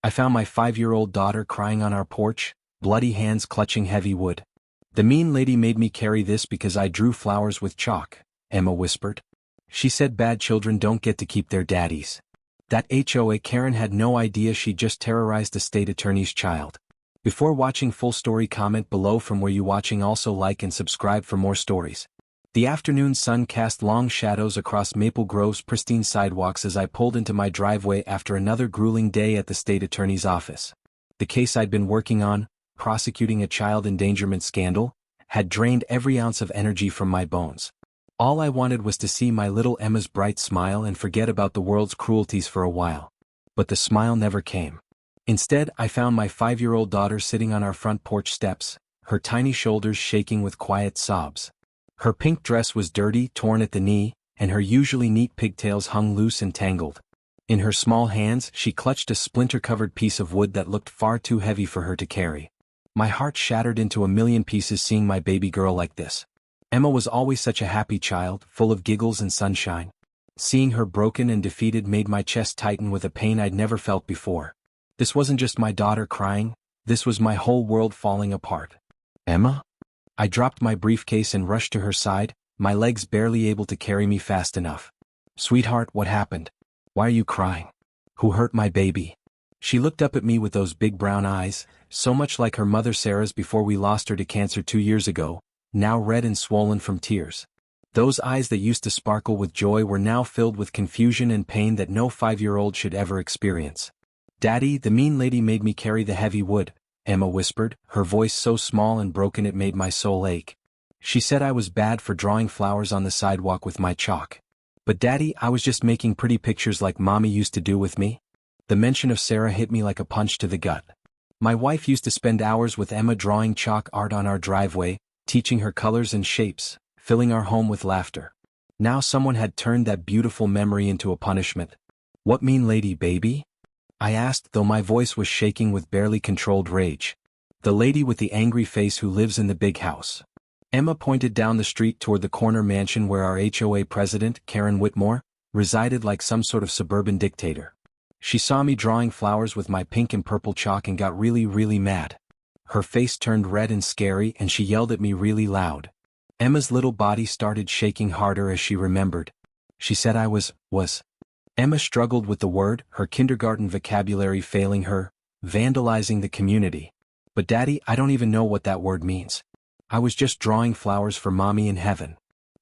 I found my 5-year-old daughter crying on our porch, bloody hands clutching heavy wood. The mean lady made me carry this because I drew flowers with chalk, Emma whispered. She said bad children don't get to keep their daddies. That HOA Karen had no idea she just terrorized a state attorney's child. Before watching full story, comment below from where you watching. Also like and subscribe for more stories. The afternoon sun cast long shadows across Maple Grove's pristine sidewalks as I pulled into my driveway after another grueling day at the state attorney's office. The case I'd been working on, prosecuting a child endangerment scandal, had drained every ounce of energy from my bones. All I wanted was to see my little Emma's bright smile and forget about the world's cruelties for a while. But the smile never came. Instead, I found my 5-year-old daughter sitting on our front porch steps, her tiny shoulders shaking with quiet sobs. Her pink dress was dirty, torn at the knee, and her usually neat pigtails hung loose and tangled. In her small hands, she clutched a splinter-covered piece of wood that looked far too heavy for her to carry. My heart shattered into a million pieces seeing my baby girl like this. Emma was always such a happy child, full of giggles and sunshine. Seeing her broken and defeated made my chest tighten with a pain I'd never felt before. This wasn't just my daughter crying, this was my whole world falling apart. Emma? I dropped my briefcase and rushed to her side, my legs barely able to carry me fast enough. Sweetheart, what happened? Why are you crying? Who hurt my baby? She looked up at me with those big brown eyes, so much like her mother Sarah's before we lost her to cancer 2 years ago, now red and swollen from tears. Those eyes that used to sparkle with joy were now filled with confusion and pain that no 5-year-old should ever experience. Daddy, the mean lady made me carry the heavy wood, Emma whispered, her voice so small and broken it made my soul ache. She said I was bad for drawing flowers on the sidewalk with my chalk. But Daddy, I was just making pretty pictures like Mommy used to do with me. The mention of Sarah hit me like a punch to the gut. My wife used to spend hours with Emma drawing chalk art on our driveway, teaching her colors and shapes, filling our home with laughter. Now someone had turned that beautiful memory into a punishment. What mean lady, baby? I asked, though my voice was shaking with barely controlled rage. The lady with the angry face who lives in the big house. Emma pointed down the street toward the corner mansion where our HOA president, Karen Whitmore, resided like some sort of suburban dictator. She saw me drawing flowers with my pink and purple chalk and got really mad. Her face turned red and scary and she yelled at me really loud. Emma's little body started shaking harder as she remembered. She said I was. Emma struggled with the word, her kindergarten vocabulary failing her, vandalizing the community. But Daddy, I don't even know what that word means. I was just drawing flowers for Mommy in heaven.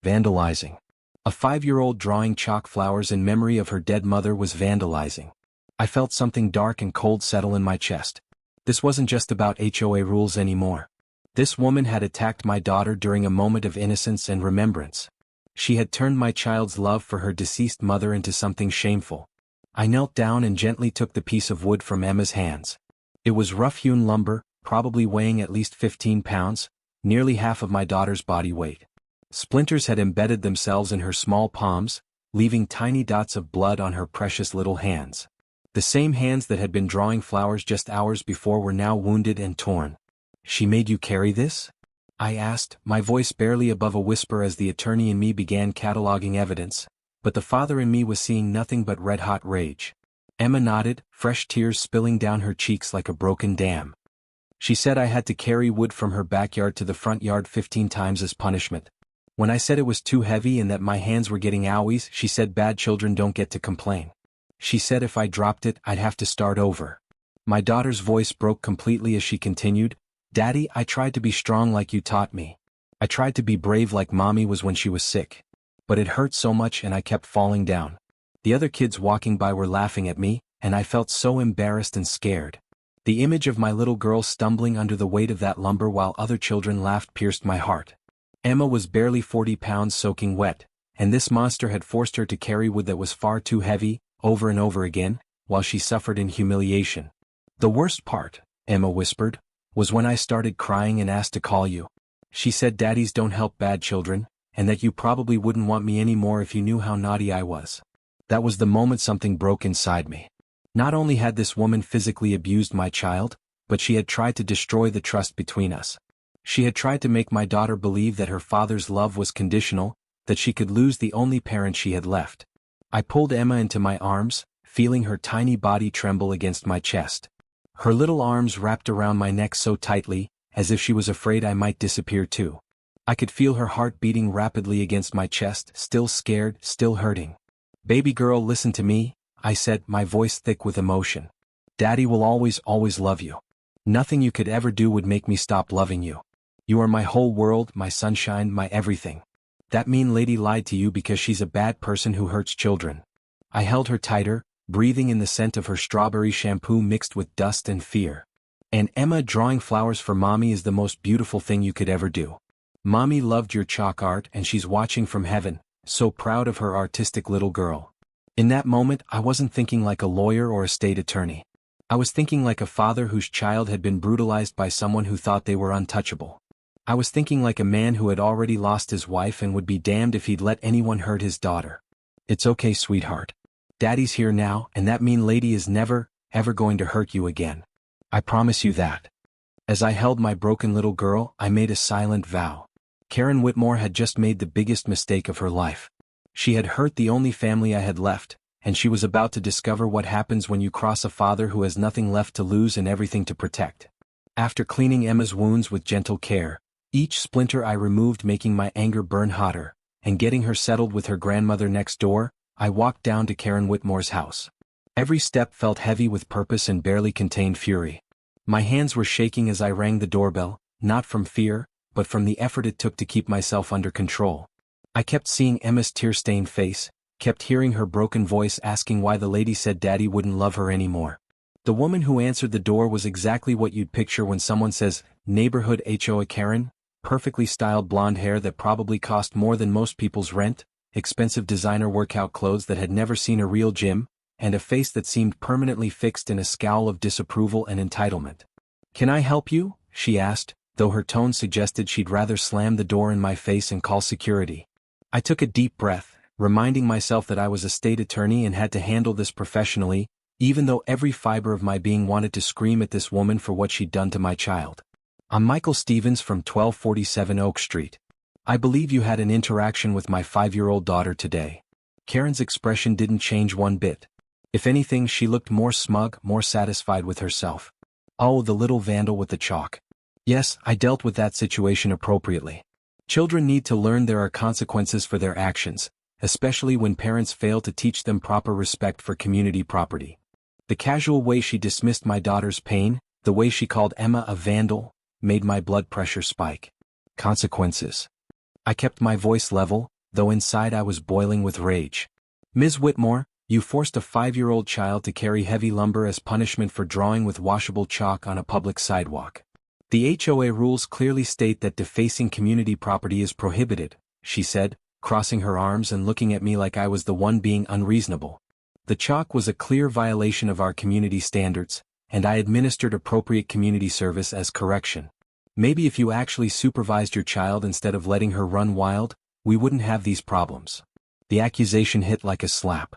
Vandalizing. A 5-year-old drawing chalk flowers in memory of her dead mother was vandalizing. I felt something dark and cold settle in my chest. This wasn't just about HOA rules anymore. This woman had attacked my daughter during a moment of innocence and remembrance. She had turned my child's love for her deceased mother into something shameful. I knelt down and gently took the piece of wood from Emma's hands. It was rough-hewn lumber, probably weighing at least 15 pounds, nearly half of my daughter's body weight. Splinters had embedded themselves in her small palms, leaving tiny dots of blood on her precious little hands. The same hands that had been drawing flowers just hours before were now wounded and torn. She made you carry this? I asked, my voice barely above a whisper as the attorney in me began cataloging evidence, but the father in me was seeing nothing but red-hot rage. Emma nodded, fresh tears spilling down her cheeks like a broken dam. She said I had to carry wood from her backyard to the front yard 15 times as punishment. When I said it was too heavy and that my hands were getting owies, she said bad children don't get to complain. She said if I dropped it, I'd have to start over. My daughter's voice broke completely as she continued, Daddy, I tried to be strong like you taught me. I tried to be brave like Mommy was when she was sick. But it hurt so much and I kept falling down. The other kids walking by were laughing at me, and I felt so embarrassed and scared. The image of my little girl stumbling under the weight of that lumber while other children laughed pierced my heart. Emma was barely 40 pounds soaking wet, and this monster had forced her to carry wood that was far too heavy, over and over again, while she suffered in humiliation. The worst part, Emma whispered, was when I started crying and asked to call you. She said daddies don't help bad children, and that you probably wouldn't want me anymore if you knew how naughty I was. That was the moment something broke inside me. Not only had this woman physically abused my child, but she had tried to destroy the trust between us. She had tried to make my daughter believe that her father's love was conditional, that she could lose the only parent she had left. I pulled Emma into my arms, feeling her tiny body tremble against my chest. Her little arms wrapped around my neck so tightly, as if she was afraid I might disappear too. I could feel her heart beating rapidly against my chest, still scared, still hurting. "Baby girl, listen to me," I said, my voice thick with emotion. "Daddy will always, always love you. Nothing you could ever do would make me stop loving you. You are my whole world, my sunshine, my everything. That mean lady lied to you because she's a bad person who hurts children." I held her tighter, breathing in the scent of her strawberry shampoo mixed with dust and fear. "And Emma, drawing flowers for Mommy is the most beautiful thing you could ever do. Mommy loved your chalk art and she's watching from heaven, so proud of her artistic little girl." In that moment, I wasn't thinking like a lawyer or a state attorney. I was thinking like a father whose child had been brutalized by someone who thought they were untouchable. I was thinking like a man who had already lost his wife and would be damned if he'd let anyone hurt his daughter. "It's okay, sweetheart. Daddy's here now, and that mean lady is never, ever going to hurt you again. I promise you that." As I held my broken little girl, I made a silent vow. Karen Whitmore had just made the biggest mistake of her life. She had hurt the only family I had left, and she was about to discover what happens when you cross a father who has nothing left to lose and everything to protect. After cleaning Emma's wounds with gentle care, each splinter I removed making my anger burn hotter, and getting her settled with her grandmother next door, I walked down to Karen Whitmore's house. Every step felt heavy with purpose and barely contained fury. My hands were shaking as I rang the doorbell, not from fear, but from the effort it took to keep myself under control. I kept seeing Emma's tear-stained face, kept hearing her broken voice asking why the lady said Daddy wouldn't love her anymore. The woman who answered the door was exactly what you'd picture when someone says, "Neighborhood HOA Karen," perfectly styled blonde hair that probably cost more than most people's rent, expensive designer workout clothes that had never seen a real gym, and a face that seemed permanently fixed in a scowl of disapproval and entitlement. "Can I help you?" she asked, though her tone suggested she'd rather slam the door in my face and call security. I took a deep breath, reminding myself that I was a state attorney and had to handle this professionally, even though every fiber of my being wanted to scream at this woman for what she'd done to my child. "I'm Michael Stevens from 1247 Oak Street. I believe you had an interaction with my 5-year-old daughter today." Karen's expression didn't change one bit. If anything, she looked more smug, more satisfied with herself. "Oh, the little vandal with the chalk. Yes, I dealt with that situation appropriately. Children need to learn there are consequences for their actions, especially when parents fail to teach them proper respect for community property." The casual way she dismissed my daughter's pain, the way she called Emma a vandal, made my blood pressure spike. Consequences. I kept my voice level, though inside I was boiling with rage. "Ms. Whitmore, you forced a 5-year-old child to carry heavy lumber as punishment for drawing with washable chalk on a public sidewalk. The HOA rules clearly state that defacing community property is prohibited," she said, crossing her arms and looking at me like I was the one being unreasonable. The chalk was a clear violation of our community standards, and I administered appropriate community service as correction. "Maybe if you actually supervised your child instead of letting her run wild, we wouldn't have these problems." The accusation hit like a slap.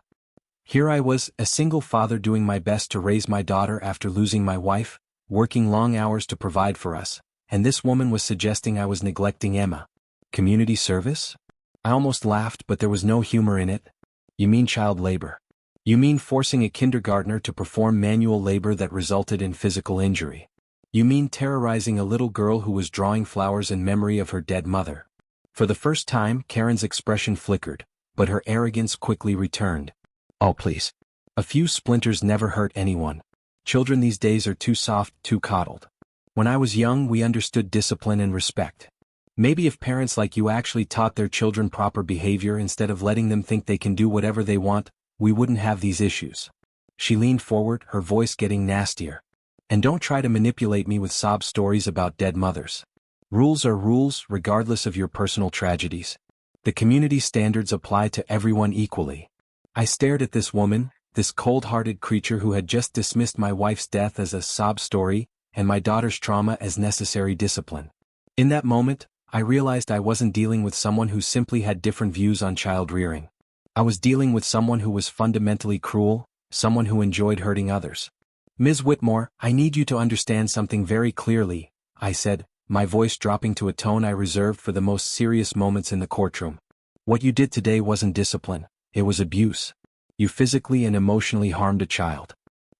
Here I was, a single father doing my best to raise my daughter after losing my wife, working long hours to provide for us, and this woman was suggesting I was neglecting Emma. Community service? I almost laughed, but there was no humor in it. "You mean child labor. You mean forcing a kindergartner to perform manual labor that resulted in physical injury. You mean terrorizing a little girl who was drawing flowers in memory of her dead mother." For the first time, Karen's expression flickered, but her arrogance quickly returned. "Oh please. A few splinters never hurt anyone. Children these days are too soft, too coddled. When I was young, we understood discipline and respect. Maybe if parents like you actually taught their children proper behavior instead of letting them think they can do whatever they want, we wouldn't have these issues." She leaned forward, her voice getting nastier. "And don't try to manipulate me with sob stories about dead mothers. Rules are rules, regardless of your personal tragedies. The community standards apply to everyone equally." I stared at this woman, this cold-hearted creature who had just dismissed my wife's death as a sob story, and my daughter's trauma as necessary discipline. In that moment, I realized I wasn't dealing with someone who simply had different views on child rearing. I was dealing with someone who was fundamentally cruel, someone who enjoyed hurting others. "Ms. Whitmore, I need you to understand something very clearly," I said, my voice dropping to a tone I reserved for the most serious moments in the courtroom. "What you did today wasn't discipline, it was abuse. You physically and emotionally harmed a child.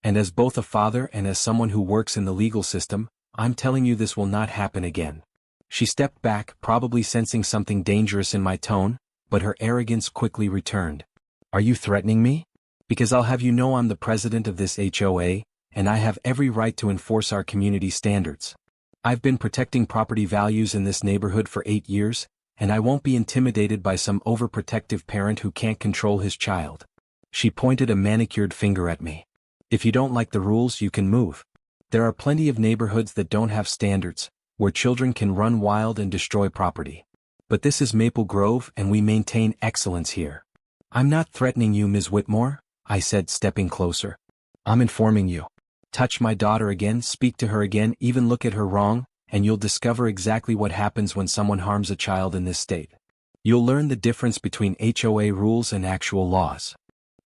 And as both a father and as someone who works in the legal system, I'm telling you this will not happen again. She stepped back, probably sensing something dangerous in my tone, but her arrogance quickly returned. Are you threatening me? Because I'll have you know I'm the president of this HOA, and I have every right to enforce our community standards. I've been protecting property values in this neighborhood for 8 years, and I won't be intimidated by some overprotective parent who can't control his child. She pointed a manicured finger at me. If you don't like the rules, you can move. There are plenty of neighborhoods that don't have standards, where children can run wild and destroy property. But this is Maple Grove and we maintain excellence here. I'm not threatening you, Ms. Whitmore, I said, stepping closer. I'm informing you. Touch my daughter again, speak to her again, even look at her wrong, and you'll discover exactly what happens when someone harms a child in this state. You'll learn the difference between HOA rules and actual laws.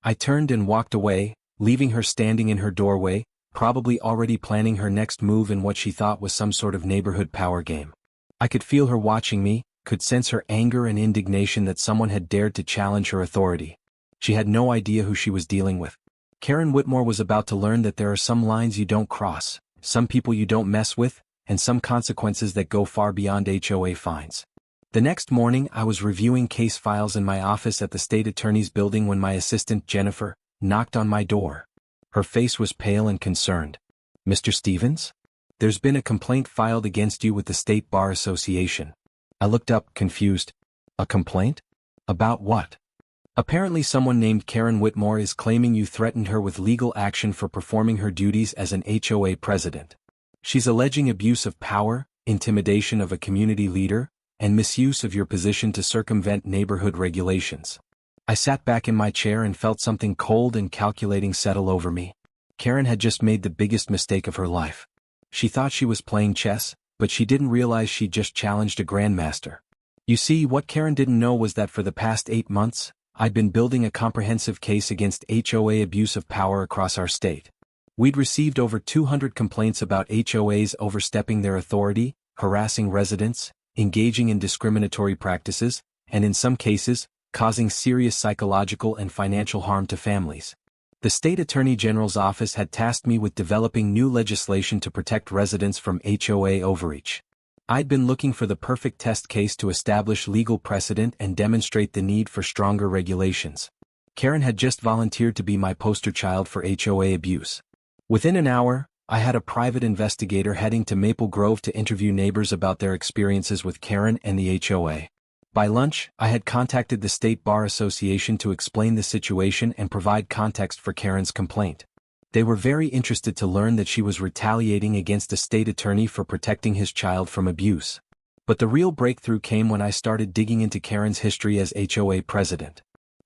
I turned and walked away, leaving her standing in her doorway, probably already planning her next move in what she thought was some sort of neighborhood power game. I could feel her watching me, could sense her anger and indignation that someone had dared to challenge her authority. She had no idea who she was dealing with. Karen Whitmore was about to learn that there are some lines you don't cross, some people you don't mess with, and some consequences that go far beyond HOA fines. The next morning I was reviewing case files in my office at the state attorney's building when my assistant Jennifer knocked on my door. Her face was pale and concerned. Mr. Stevens? There's been a complaint filed against you with the State Bar Association. I looked up, confused. A complaint? About what? Apparently someone named Karen Whitmore is claiming you threatened her with legal action for performing her duties as an HOA president. She's alleging abuse of power, intimidation of a community leader, and misuse of your position to circumvent neighborhood regulations. I sat back in my chair and felt something cold and calculating settle over me. Karen had just made the biggest mistake of her life. She thought she was playing chess, but she didn't realize she'd just challenged a grandmaster. You see, what Karen didn't know was that for the past 8 months, I'd been building a comprehensive case against HOA abuse of power across our state. We'd received over 200 complaints about HOAs overstepping their authority, harassing residents, engaging in discriminatory practices, and in some cases, causing serious psychological and financial harm to families. The State Attorney General's office had tasked me with developing new legislation to protect residents from HOA overreach. I'd been looking for the perfect test case to establish legal precedent and demonstrate the need for stronger regulations. Karen had just volunteered to be my poster child for HOA abuse. Within an hour, I had a private investigator heading to Maple Grove to interview neighbors about their experiences with Karen and the HOA. By lunch, I had contacted the State Bar Association to explain the situation and provide context for Karen's complaint. They were very interested to learn that she was retaliating against a state attorney for protecting his child from abuse. But the real breakthrough came when I started digging into Karen's history as HOA president.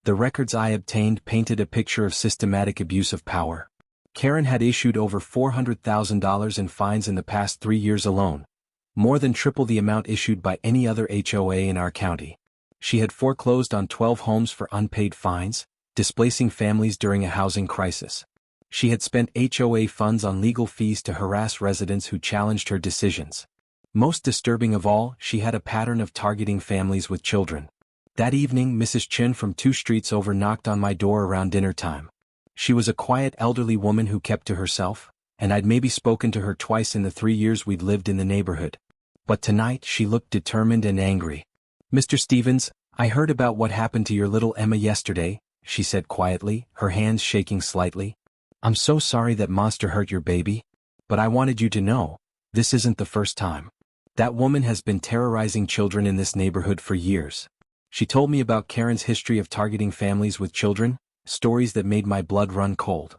The records I obtained painted a picture of systematic abuse of power. Karen had issued over $400,000 in fines in the past 3 years alone, more than triple the amount issued by any other HOA in our county. She had foreclosed on 12 homes for unpaid fines, displacing families during a housing crisis. She had spent HOA funds on legal fees to harass residents who challenged her decisions. Most disturbing of all, she had a pattern of targeting families with children. That evening, Mrs. Chin from 2 streets over knocked on my door around dinner time. She was a quiet elderly woman who kept to herself, and I'd maybe spoken to her twice in the 3 years we'd lived in the neighborhood. But tonight she looked determined and angry. Mr. Stevens, I heard about what happened to your little Emma yesterday, she said quietly, her hands shaking slightly. I'm so sorry that monster hurt your baby, but I wanted you to know, this isn't the first time. That woman has been terrorizing children in this neighborhood for years. She told me about Karen's history of targeting families with children, stories that made my blood run cold.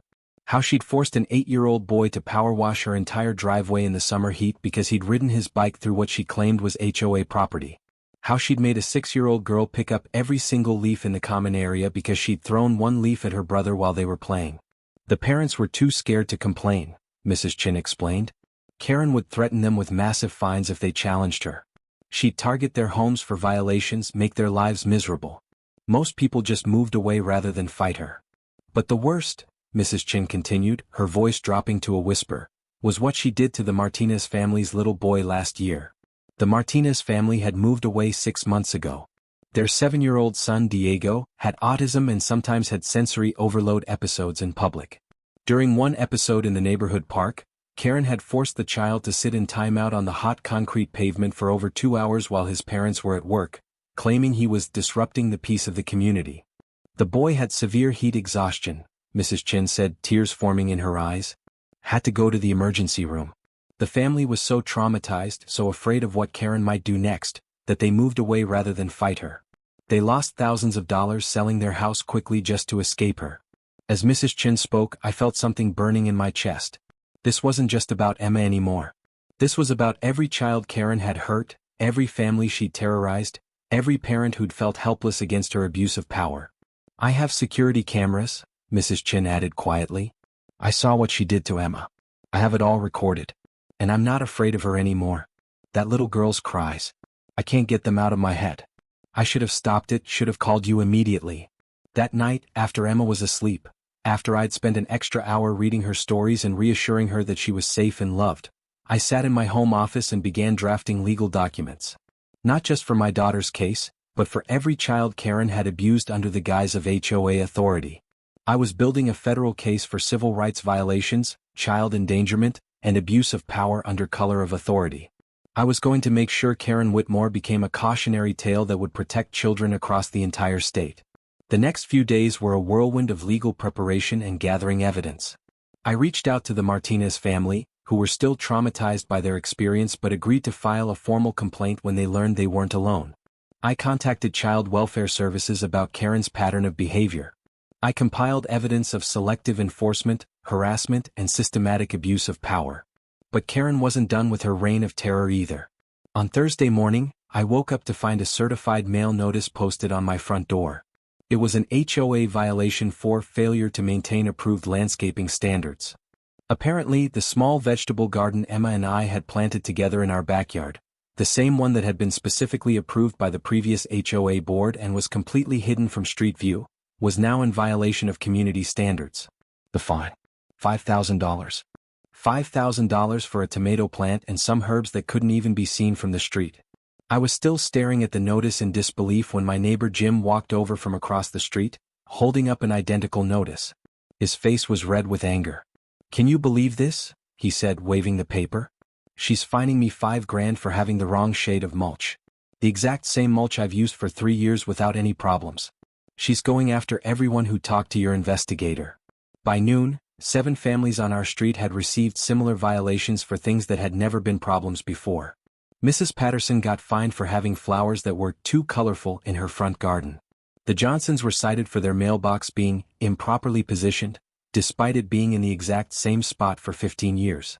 How she'd forced an 8-year-old boy to power wash her entire driveway in the summer heat because he'd ridden his bike through what she claimed was HOA property. How she'd made a 6-year-old girl pick up every single leaf in the common area because she'd thrown one leaf at her brother while they were playing. The parents were too scared to complain, Mrs. Chin explained. Karen would threaten them with massive fines if they challenged her. She'd target their homes for violations, make their lives miserable. Most people just moved away rather than fight her. But the worst, Mrs. Chin continued, her voice dropping to a whisper, was what she did to the Martinez family's little boy last year. The Martinez family had moved away 6 months ago. Their 7-year-old son Diego had autism and sometimes had sensory overload episodes in public. During one episode in the neighborhood park, Karen had forced the child to sit in timeout on the hot concrete pavement for over 2 hours while his parents were at work, claiming he was disrupting the peace of the community. The boy had severe heat exhaustion, Mrs. Chin said, tears forming in her eyes. Had to go to the emergency room. The family was so traumatized, so afraid of what Karen might do next, that they moved away rather than fight her. They lost thousands of dollars selling their house quickly just to escape her. As Mrs. Chin spoke, I felt something burning in my chest. This wasn't just about Emma anymore. This was about every child Karen had hurt, every family she'd terrorized, every parent who'd felt helpless against her abuse of power. I have security cameras, Mrs. Chin added quietly. I saw what she did to Emma. I have it all recorded. And I'm not afraid of her anymore. That little girl's cries. I can't get them out of my head. I should have stopped it, should have called you immediately. That night, after Emma was asleep, after I'd spent an extra hour reading her stories and reassuring her that she was safe and loved, I sat in my home office and began drafting legal documents. Not just for my daughter's case, but for every child Karen had abused under the guise of HOA authority. I was building a federal case for civil rights violations, child endangerment, and abuse of power under color of authority. I was going to make sure Karen Whitmore became a cautionary tale that would protect children across the entire state. The next few days were a whirlwind of legal preparation and gathering evidence. I reached out to the Martinez family, who were still traumatized by their experience but agreed to file a formal complaint when they learned they weren't alone. I contacted Child Welfare Services about Karen's pattern of behavior. I compiled evidence of selective enforcement, harassment, and systematic abuse of power. But Karen wasn't done with her reign of terror either. On Thursday morning, I woke up to find a certified mail notice posted on my front door. It was an HOA violation for failure to maintain approved landscaping standards. Apparently, the small vegetable garden Emma and I had planted together in our backyard, the same one that had been specifically approved by the previous HOA board and was completely hidden from street view, was now in violation of community standards. The fine. $5,000. $5,000 for a tomato plant and some herbs that couldn't even be seen from the street. I was still staring at the notice in disbelief when my neighbor Jim walked over from across the street, holding up an identical notice. His face was red with anger. "Can you believe this?" he said, waving the paper. "She's fining me $5,000 for having the wrong shade of mulch. The exact same mulch I've used for 3 years without any problems. She's going after everyone who talked to your investigator." By noon, 7 families on our street had received similar violations for things that had never been problems before. Mrs. Patterson got fined for having flowers that were too colorful in her front garden. The Johnsons were cited for their mailbox being improperly positioned, despite it being in the exact same spot for 15 years.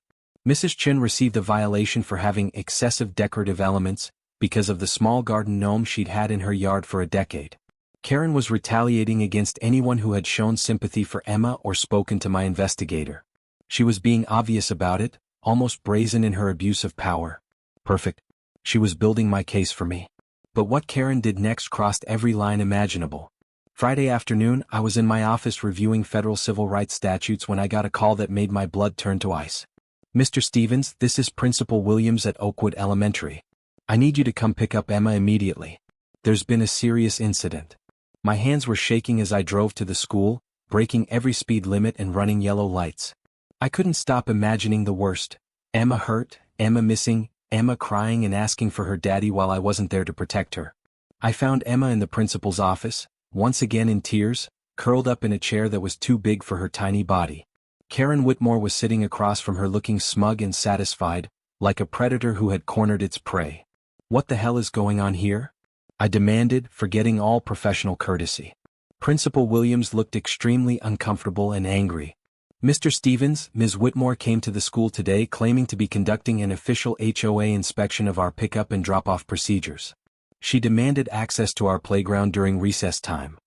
Mrs. Chin received a violation for having excessive decorative elements because of the small garden gnome she'd had in her yard for a decade. Karen was retaliating against anyone who had shown sympathy for Emma or spoken to my investigator. She was being obvious about it, almost brazen in her abuse of power. Perfect. She was building my case for me. But what Karen did next crossed every line imaginable. Friday afternoon, I was in my office reviewing federal civil rights statutes when I got a call that made my blood turn to ice. "Mr. Stevens, this is Principal Williams at Oakwood Elementary. I need you to come pick up Emma immediately. There's been a serious incident." My hands were shaking as I drove to the school, breaking every speed limit and running yellow lights. I couldn't stop imagining the worst. Emma hurt, Emma missing, Emma crying and asking for her daddy while I wasn't there to protect her. I found Emma in the principal's office, once again in tears, curled up in a chair that was too big for her tiny body. Karen Whitmore was sitting across from her looking smug and satisfied, like a predator who had cornered its prey. "What the hell is going on here?" I demanded, forgetting all professional courtesy. Principal Williams looked extremely uncomfortable and angry. "Mr. Stevens, Ms. Whitmore came to the school today claiming to be conducting an official HOA inspection of our pickup and drop-off procedures. She demanded access to our playground during recess time."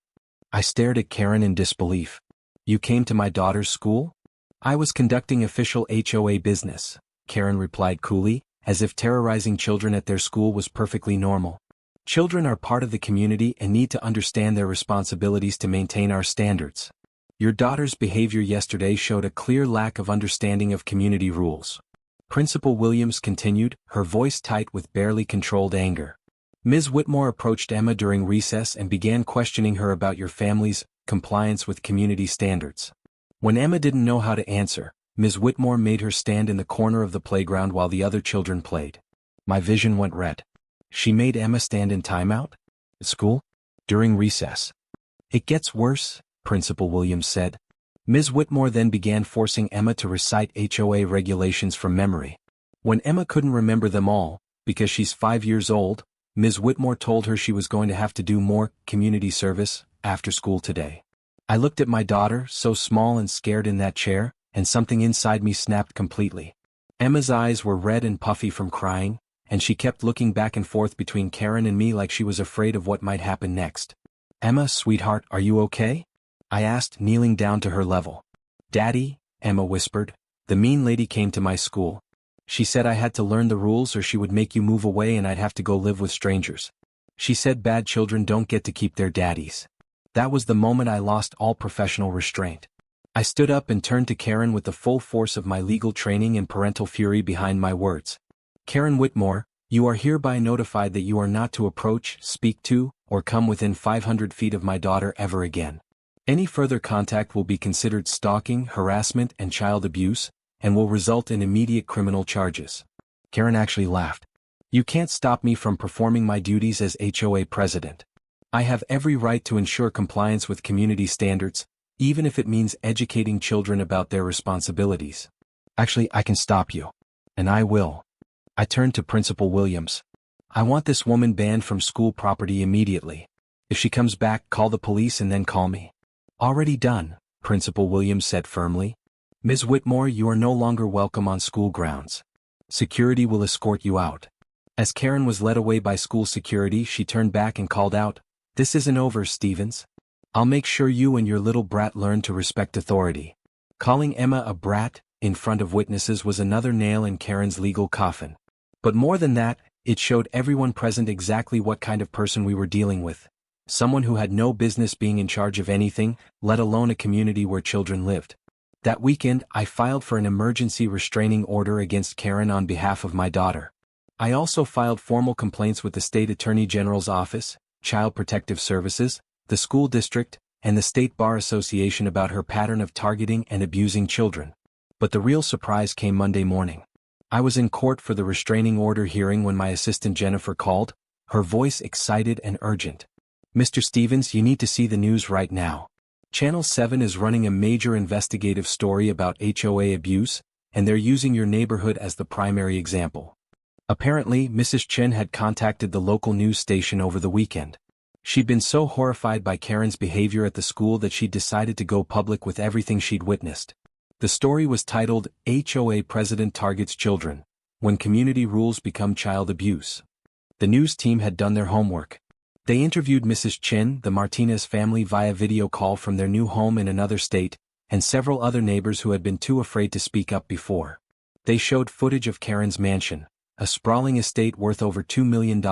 I stared at Karen in disbelief. "You came to my daughter's school?" "I was conducting official HOA business," Karen replied coolly, as if terrorizing children at their school was perfectly normal. "Children are part of the community and need to understand their responsibilities to maintain our standards. Your daughter's behavior yesterday showed a clear lack of understanding of community rules." Principal Williams continued, her voice tight with barely controlled anger. "Ms. Whitmore approached Emma during recess and began questioning her about your family's compliance with community standards. When Emma didn't know how to answer, Ms. Whitmore made her stand in the corner of the playground while the other children played. My vision went red. She made Emma stand in timeout? At school? During recess. It gets worse, Principal Williams said. Ms. Whitmore then began forcing Emma to recite HOA regulations from memory. When Emma couldn't remember them all, because she's 5 years old, Ms. Whitmore told her she was going to have to do more community service after school today. I looked at my daughter, so small and scared in that chair, and something inside me snapped completely. Emma's eyes were red and puffy from crying, and she kept looking back and forth between Karen and me like she was afraid of what might happen next. Emma, sweetheart, are you okay? I asked, kneeling down to her level. Daddy, Emma whispered, the mean lady came to my school. She said I had to learn the rules or she would make you move away and I'd have to go live with strangers. She said bad children don't get to keep their daddies. That was the moment I lost all professional restraint. I stood up and turned to Karen with the full force of my legal training and parental fury behind my words. Karen Whitmore, you are hereby notified that you are not to approach, speak to, or come within 500 feet of my daughter ever again. Any further contact will be considered stalking, harassment, and child abuse, and will result in immediate criminal charges. Karen actually laughed. You can't stop me from performing my duties as HOA president. I have every right to ensure compliance with community standards, even if it means educating children about their responsibilities. Actually, I can stop you. And I will. I turned to Principal Williams. I want this woman banned from school property immediately. If she comes back, call the police and then call me. Already done, Principal Williams said firmly. Ms. Whitmore, you are no longer welcome on school grounds. Security will escort you out. As Karen was led away by school security, she turned back and called out, This isn't over, Stevens. I'll make sure you and your little brat learn to respect authority. Calling Emma a brat, in front of witnesses, was another nail in Karen's legal coffin. But more than that, it showed everyone present exactly what kind of person we were dealing with. Someone who had no business being in charge of anything, let alone a community where children lived. That weekend, I filed for an emergency restraining order against Karen on behalf of my daughter. I also filed formal complaints with the State Attorney General's Office, Child Protective Services, the school district, and the State Bar Association about her pattern of targeting and abusing children. But the real surprise came Monday morning. I was in court for the restraining order hearing when my assistant Jennifer called, her voice excited and urgent. Mr. Stevens, you need to see the news right now. Channel 7 is running a major investigative story about HOA abuse, and they're using your neighborhood as the primary example. Apparently, Mrs. Chen had contacted the local news station over the weekend. She'd been so horrified by Karen's behavior at the school that she'd decided to go public with everything she'd witnessed. The story was titled, HOA President Targets Children, When Community Rules Become Child Abuse. The news team had done their homework. They interviewed Mrs. Chen, the Martinez family, via video call from their new home in another state, and several other neighbors who had been too afraid to speak up before. They showed footage of Karen's mansion, a sprawling estate worth over $2 million,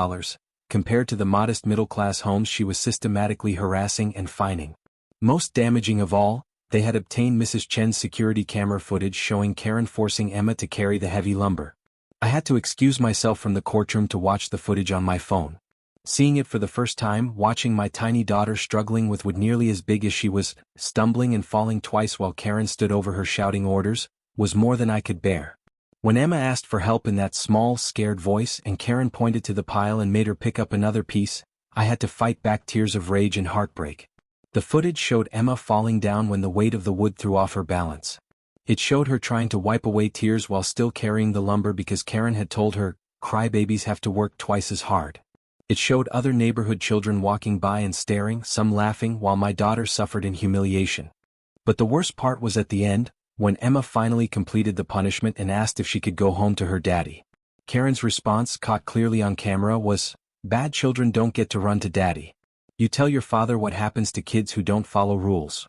compared to the modest middle-class homes she was systematically harassing and fining. Most damaging of all, they had obtained Mrs. Chen's security camera footage showing Karen forcing Emma to carry the heavy lumber. I had to excuse myself from the courtroom to watch the footage on my phone. Seeing it for the first time, watching my tiny daughter struggling with wood nearly as big as she was, stumbling and falling twice while Karen stood over her shouting orders, was more than I could bear. When Emma asked for help in that small, scared voice and Karen pointed to the pile and made her pick up another piece, I had to fight back tears of rage and heartbreak. The footage showed Emma falling down when the weight of the wood threw off her balance. It showed her trying to wipe away tears while still carrying the lumber because Karen had told her, crybabies have to work twice as hard. It showed other neighborhood children walking by and staring, some laughing, while my daughter suffered in humiliation. But the worst part was at the end, when Emma finally completed the punishment and asked if she could go home to her daddy. Karen's response, caught clearly on camera, was, "Bad children don't get to run to daddy. You tell your father what happens to kids who don't follow rules."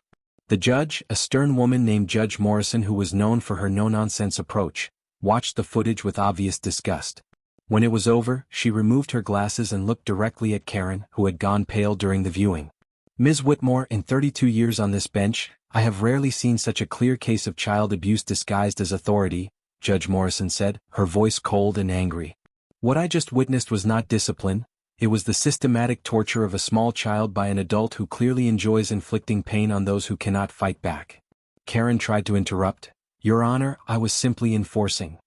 The judge, a stern woman named Judge Morrison who was known for her no-nonsense approach, watched the footage with obvious disgust. When it was over, she removed her glasses and looked directly at Karen, who had gone pale during the viewing. "Ms. Whitmore, in 32 years on this bench, I have rarely seen such a clear case of child abuse disguised as authority," Judge Morrison said, her voice cold and angry. "What I just witnessed was not discipline, it was the systematic torture of a small child by an adult who clearly enjoys inflicting pain on those who cannot fight back." Karen tried to interrupt. Your Honor, I was simply enforcing.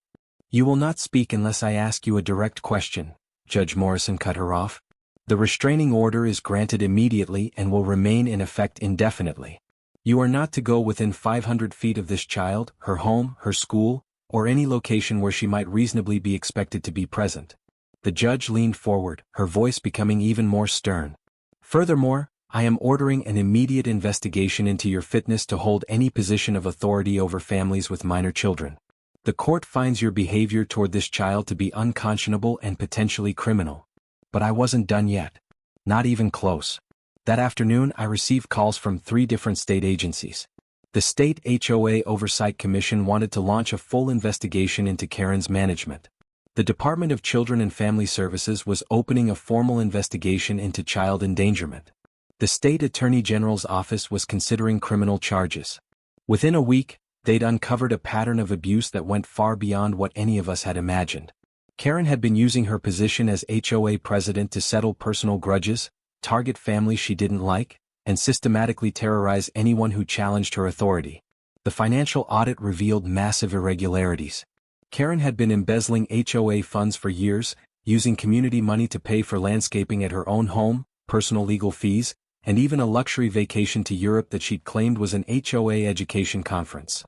You will not speak unless I ask you a direct question, Judge Morrison cut her off. The restraining order is granted immediately and will remain in effect indefinitely. You are not to go within 500 feet of this child, her home, her school, or any location where she might reasonably be expected to be present. The judge leaned forward, her voice becoming even more stern. Furthermore, I am ordering an immediate investigation into your fitness to hold any position of authority over families with minor children. The court finds your behavior toward this child to be unconscionable and potentially criminal. But I wasn't done yet. Not even close. That afternoon I received calls from 3 different state agencies. The State HOA Oversight Commission wanted to launch a full investigation into Karen's management. The Department of Children and Family Services was opening a formal investigation into child endangerment. The State Attorney General's office was considering criminal charges. Within a week, they'd uncovered a pattern of abuse that went far beyond what any of us had imagined. Karen had been using her position as HOA president to settle personal grudges, target families she didn't like, and systematically terrorize anyone who challenged her authority. The financial audit revealed massive irregularities. Karen had been embezzling HOA funds for years, using community money to pay for landscaping at her own home, personal legal fees, and even a luxury vacation to Europe that she'd claimed was an HOA education conference.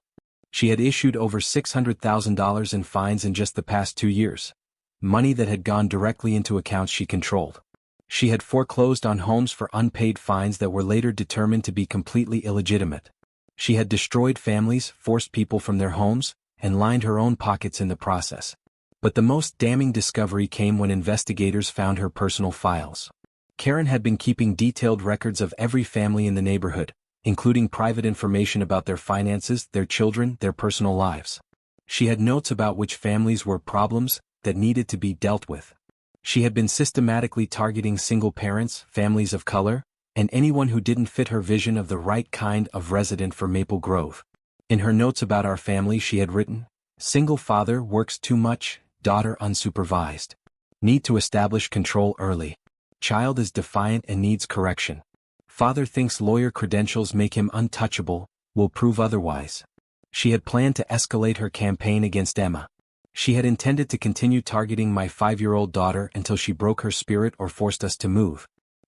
She had issued over $600,000 in fines in just the past 2 years. Money that had gone directly into accounts she controlled. She had foreclosed on homes for unpaid fines that were later determined to be completely illegitimate. She had destroyed families, forced people from their homes, and lined her own pockets in the process. But the most damning discovery came when investigators found her personal files. Karen had been keeping detailed records of every family in the neighborhood, including private information about their finances, their children, their personal lives. She had notes about which families were problems that needed to be dealt with. She had been systematically targeting single parents, families of color, and anyone who didn't fit her vision of the right kind of resident for Maple Grove. In her notes about our family she had written, "Single father works too much, daughter unsupervised. Need to establish control early. Child is defiant and needs correction. Father thinks lawyer credentials make him untouchable, will prove otherwise." She had planned to escalate her campaign against Emma. She had intended to continue targeting my 5-year-old daughter until she broke her spirit or forced us to move.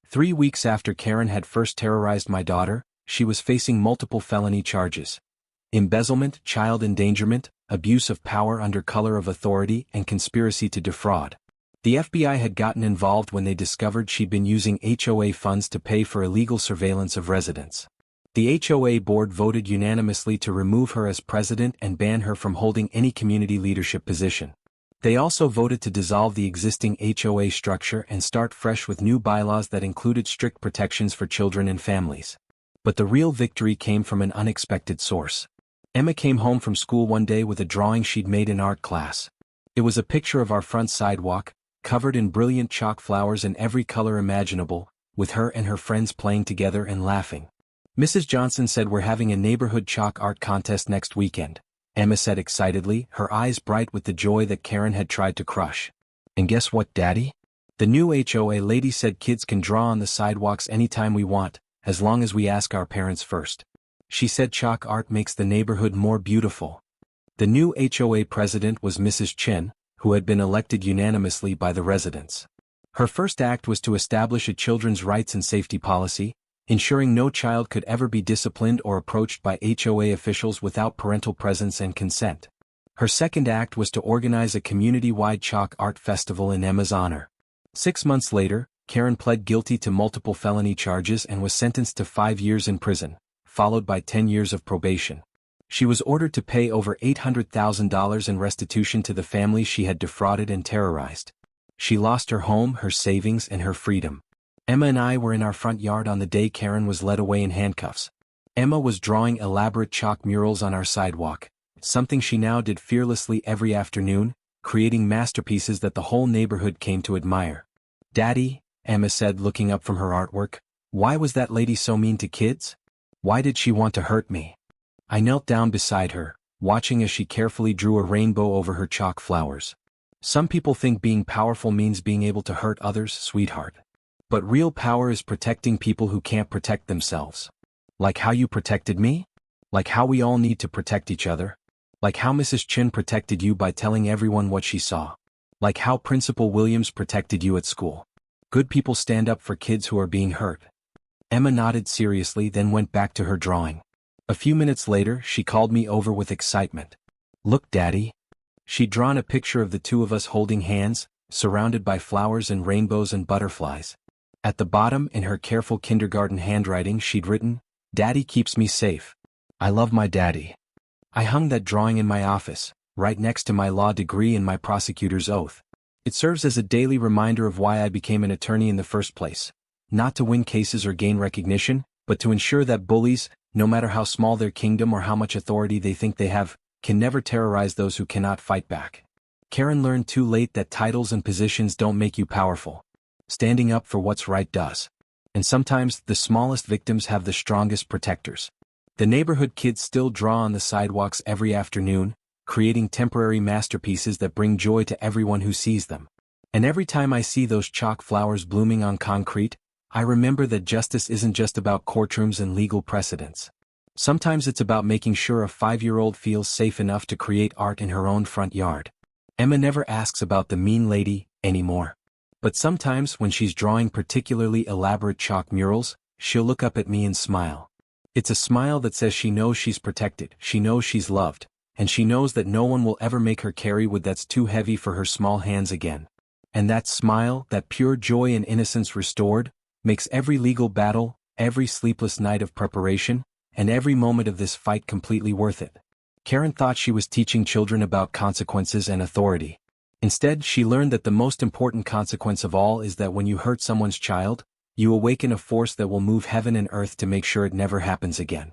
3 weeks after Karen had first terrorized my daughter, she was facing multiple felony charges: embezzlement, child endangerment, abuse of power under color of authority, and conspiracy to defraud. The FBI had gotten involved when they discovered she'd been using HOA funds to pay for illegal surveillance of residents. The HOA board voted unanimously to remove her as president and ban her from holding any community leadership position. They also voted to dissolve the existing HOA structure and start fresh with new bylaws that included strict protections for children and families. But the real victory came from an unexpected source. Emma came home from school one day with a drawing she'd made in art class. It was a picture of our front sidewalk, covered in brilliant chalk flowers in every color imaginable, with her and her friends playing together and laughing. "Mrs. Johnson said we're having a neighborhood chalk art contest next weekend," Emma said excitedly, her eyes bright with the joy that Karen had tried to crush. "And guess what, Daddy? The new HOA lady said kids can draw on the sidewalks anytime we want, as long as we ask our parents first. She said chalk art makes the neighborhood more beautiful." The new HOA president was Mrs. Chen, who had been elected unanimously by the residents. Her first act was to establish a children's rights and safety policy, ensuring no child could ever be disciplined or approached by HOA officials without parental presence and consent. Her second act was to organize a community-wide chalk art festival in Emma's honor. 6 months later, Karen pled guilty to multiple felony charges and was sentenced to 5 years in prison, followed by 10 years of probation. She was ordered to pay over $800,000 in restitution to the families she had defrauded and terrorized. She lost her home, her savings, and her freedom. Emma and I were in our front yard on the day Karen was led away in handcuffs. Emma was drawing elaborate chalk murals on our sidewalk, something she now did fearlessly every afternoon, creating masterpieces that the whole neighborhood came to admire. "Daddy," Emma said looking up from her artwork, "why was that lady so mean to kids? Why did she want to hurt me?" I knelt down beside her, watching as she carefully drew a rainbow over her chalk flowers. "Some people think being powerful means being able to hurt others, sweetheart. But real power is protecting people who can't protect themselves. Like how you protected me? Like how we all need to protect each other. Like how Mrs. Chin protected you by telling everyone what she saw. Like how Principal Williams protected you at school. Good people stand up for kids who are being hurt. Emma nodded seriously, then went back to her drawing. A few minutes later, she called me over with excitement. "Look, Daddy." She'd drawn a picture of the two of us holding hands, surrounded by flowers and rainbows and butterflies. At the bottom, in her careful kindergarten handwriting, she'd written, "Daddy keeps me safe. I love my daddy." I hung that drawing in my office, right next to my law degree and my prosecutor's oath. It serves as a daily reminder of why I became an attorney in the first place. Not to win cases or gain recognition, but to ensure that bullies, no matter how small their kingdom or how much authority they think they have, can never terrorize those who cannot fight back. Karen learned too late that titles and positions don't make you powerful. Standing up for what's right does. And sometimes, the smallest victims have the strongest protectors. The neighborhood kids still draw on the sidewalks every afternoon, creating temporary masterpieces that bring joy to everyone who sees them. And every time I see those chalk flowers blooming on concrete, I remember that justice isn't just about courtrooms and legal precedents. Sometimes it's about making sure a 5-year-old feels safe enough to create art in her own front yard. Emma never asks about the mean lady anymore. But sometimes when she's drawing particularly elaborate chalk murals, she'll look up at me and smile. It's a smile that says she knows she's protected, she knows she's loved, and she knows that no one will ever make her carry wood that's too heavy for her small hands again. And that smile, that pure joy and innocence restored, makes every legal battle, every sleepless night of preparation, and every moment of this fight completely worth it. Karen thought she was teaching children about consequences and authority. Instead, she learned that the most important consequence of all is that when you hurt someone's child, you awaken a force that will move heaven and earth to make sure it never happens again.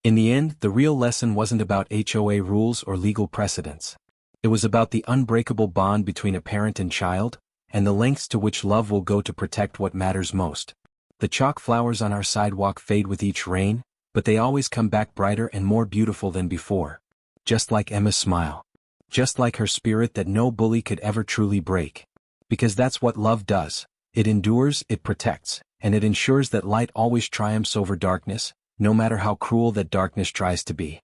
In the end, the real lesson wasn't about HOA rules or legal precedents. It was about the unbreakable bond between a parent and child, and the lengths to which love will go to protect what matters most. The chalk flowers on our sidewalk fade with each rain, but they always come back brighter and more beautiful than before. Just like Emma's smile. Just like her spirit that no bully could ever truly break. Because that's what love does. It endures, it protects, and it ensures that light always triumphs over darkness, no matter how cruel that darkness tries to be.